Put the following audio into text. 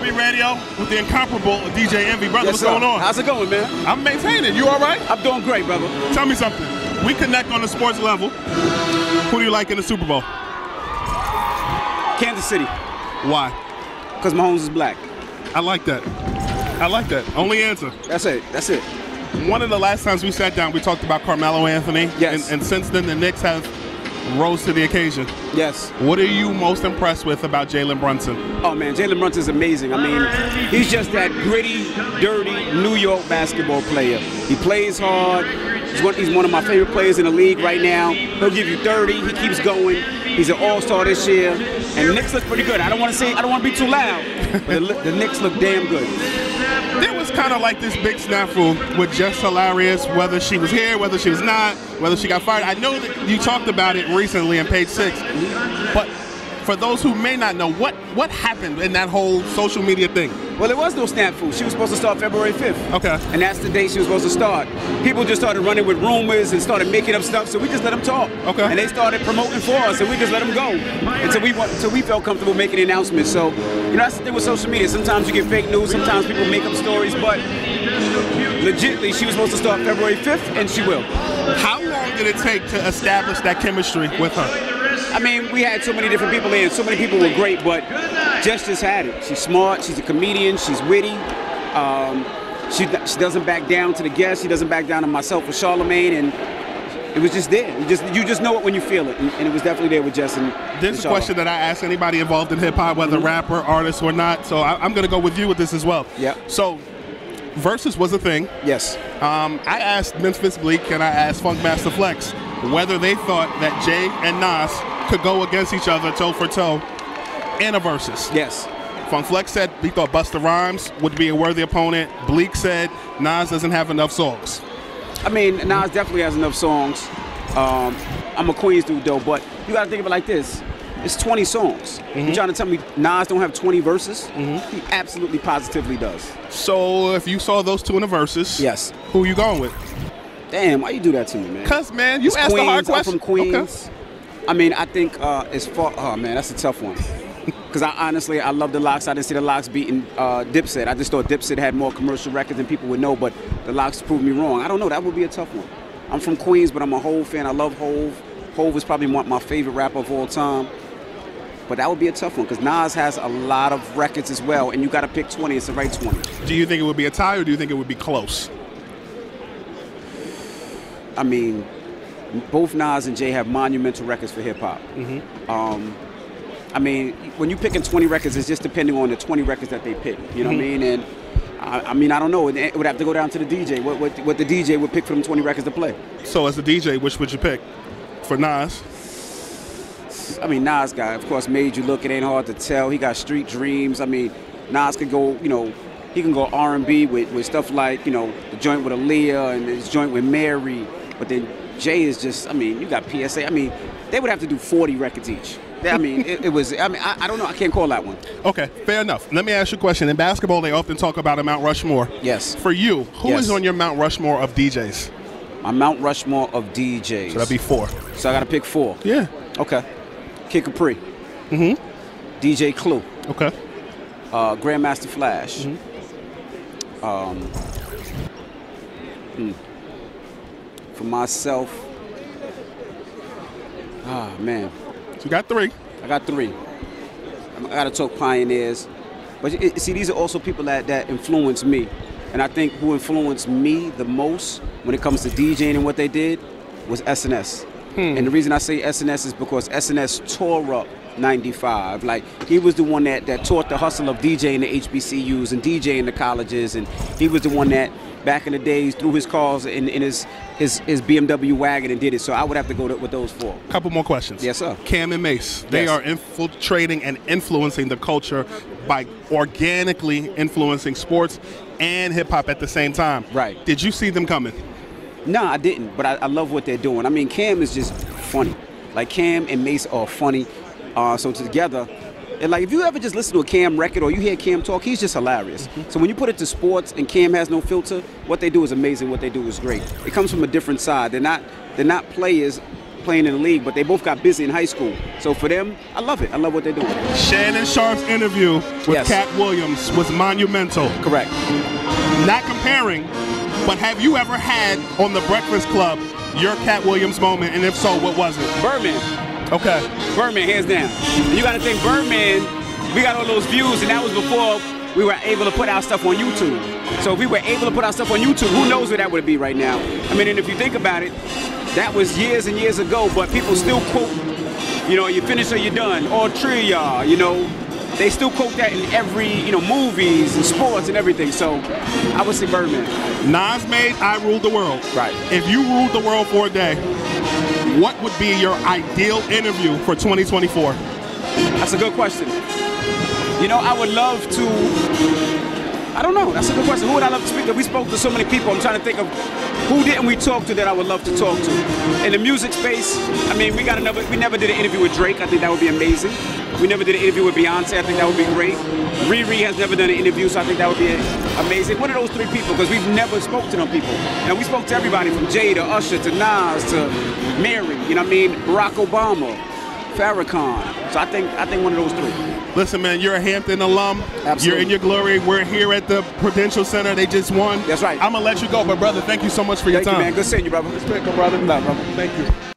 Speed Radio with the incomparable DJ Envy. Brother, Yes, what's sir. going on? How's it going, man? I'm maintaining. You all right? I'm doing great, brother. Tell me something. We connect on the sports level. Who do you like in the Super Bowl? Kansas City. Why? Because Mahomes is black. I like that. I like that. Only answer. That's it. That's it. One of the last times we sat down, we talked about Carmelo Anthony. Yes. And since then, the Knicks have rose to the occasion. Yes. What are you most impressed with about Jalen Brunson? Oh, man, Jalen Brunson's amazing. I mean, he's just that gritty, dirty New York basketball player. He plays hard. He's one of my favorite players in the league right now. He'll give you 30. He keeps going. He's an all-star this year. And the Knicks look pretty good. I don't want to be too loud, but the Knicks look damn good. There was kind of like this big snafu with Jess Hilarious, whether she was here, whether she was not, whether she got fired. I know that you talked about it recently in Page 6, but for those who may not know, what happened in that whole social media thing? Well, there was no snafu. She was supposed to start February 5th. Okay. And that's the date she was supposed to start. People just started running with rumors and started making up stuff, so we just let them talk. Okay. And they started promoting for us, and we just let them go until we felt comfortable making the announcement. So, that's the thing with social media. Sometimes you get fake news, sometimes people make up stories, but legitimately, she was supposed to start February 5th, and she will. How long did it take to establish that chemistry with her? I mean, we had so many different people in. So many people were great, but Jess just had it. She's smart. She's a comedian. She's witty. She doesn't back down to the guests. She doesn't back down to myself or Charlemagne. And it was just there. You just know it when you feel it. And it was definitely there with Jess and This is a question that I ask anybody involved in hip-hop, whether rapper, artist, or not. So I'm going to go with you with this as well. Yeah. So Verzuz was a thing. Yes. I asked Memphis Bleak and I asked Funkmaster Flex whether they thought that Jay and Nas could go against each other toe for toe in a Verzuz. Yes. Funk Flex said he thought Busta Rhymes would be a worthy opponent. Bleak said Nas doesn't have enough songs. I mean, Nas definitely has enough songs. I'm a Queens dude though, but you gotta think of it like this. It's 20 songs. You trying to tell me Nas don't have 20 verses? He absolutely positively does. So if you saw those two in a Verzuz, yes, who you going with? Damn, why you do that to me, man? Cause man, you asked Queens, the hard question. I'm from Queens. Okay. I mean, I think as far, oh man, that's a tough one. Because I love the Lox. I didn't see the Lox beating Dipset. I just thought Dipset had more commercial records than people would know, but the Lox proved me wrong. I don't know, that would be a tough one. I'm from Queens, but I'm a Hove fan. I love Hove. Hove is probably my favorite rapper of all time. But that would be a tough one, because Nas has a lot of records as well, and you got to pick 20. It's the right 20. Do you think it would be a tie, or do you think it would be close? I mean, both Nas and Jay have monumental records for hip-hop. I mean, when you're picking 20 records, it's just depending on the 20 records that they pick. You know what I mean? And I mean, I don't know. It would have to go down to the DJ. What the DJ would pick for them 20 records to play. So as a DJ, which would you pick for Nas? I mean, Nas got, of course, Made You Look. It Ain't Hard to Tell. He got Street Dreams. I mean, Nas could go, he can go R&B with stuff like, the joint with Aaliyah and his joint with Mary. But then Jay is just, I mean, you got PSA. I mean, they would have to do 40 records each. I mean, I don't know. I can't call that one. Okay, fair enough. Let me ask you a question. In basketball, they often talk about a Mount Rushmore. Yes. For you, who is on your Mount Rushmore of DJs? My Mount Rushmore of DJs. So that'd be 4. So I got to pick 4. Yeah. Okay. Kid Capri. DJ Clue. Okay. Grandmaster Flash. For myself, man. So you got 3. I got 3. I got to talk pioneers. But see, these are also people that influenced me. And I think who influenced me the most when it comes to DJing and what they did was SNS. And the reason I say SNS is because SNS tore up 95. Like, he was the one that taught the hustle of DJing the HBCUs and DJing the colleges. And he was the one that, back in the days, threw his cars in his BMW wagon and did it. So I would have to go with those 4. Couple more questions. Yes, sir. Cam and Mace, they are infiltrating and influencing the culture by organically influencing sports and hip-hop at the same time. Right. Did you see them coming? No, I didn't, but I love what they're doing. I mean, Cam is just funny. Like, Cam and Mace are funny. So together, and like, if you ever just listen to a Cam record or you hear Cam talk, he's just hilarious. So when you put it to sports and Cam has no filter, what they do is amazing. What they do is great. It comes from a different side. They're not players playing in the league, but they both got busy in high school. So for them, I love it. I love what they're doing. Shannon Sharpe's interview with Cat Williams was monumental. Correct. Not comparing, but have you ever had on the Breakfast Club your Cat Williams moment, and if so, what was it? Birdman. Okay. Birdman, hands down. And you got to think, Birdman, we got all those views, and that was before we were able to put our stuff on YouTube. So if we were able to put our stuff on YouTube, who knows where that would be right now? I mean, and if you think about it, that was years and years ago, but people still quote, you know, you finish or you're done, or Tria, you know, they still quote that in every, you know, movies and sports and everything. So I would say Birdman. Nas made I Ruled the World. Right. If you ruled the world for a day, what would be your ideal interview for 2024? That's a good question. You know, I would love to, I don't know, that's a good question. Who would I love to speak to? We spoke to so many people. I'm trying to think of who didn't we talk to that I would love to talk to. In the music space, I mean, we never did an interview with Drake. I think that would be amazing. We never did an interview with Beyonce. I think that would be great. Riri has never done an interview, so I think that would be amazing. One of those three people, because we've never spoke to them people. And we spoke to everybody from Jay to Usher to Nas to Mary, you know what I mean? Barack Obama, Farrakhan. So I think one of those three. Listen, man, you're a Hampton alum. Absolutely. You're in your glory. We're here at the Prudential Center. They just won. That's right. I'm going to let you go, but brother, thank you so much for your time. Thank you, man. Good seeing you, brother. Respect, my brother. No, brother. Thank you.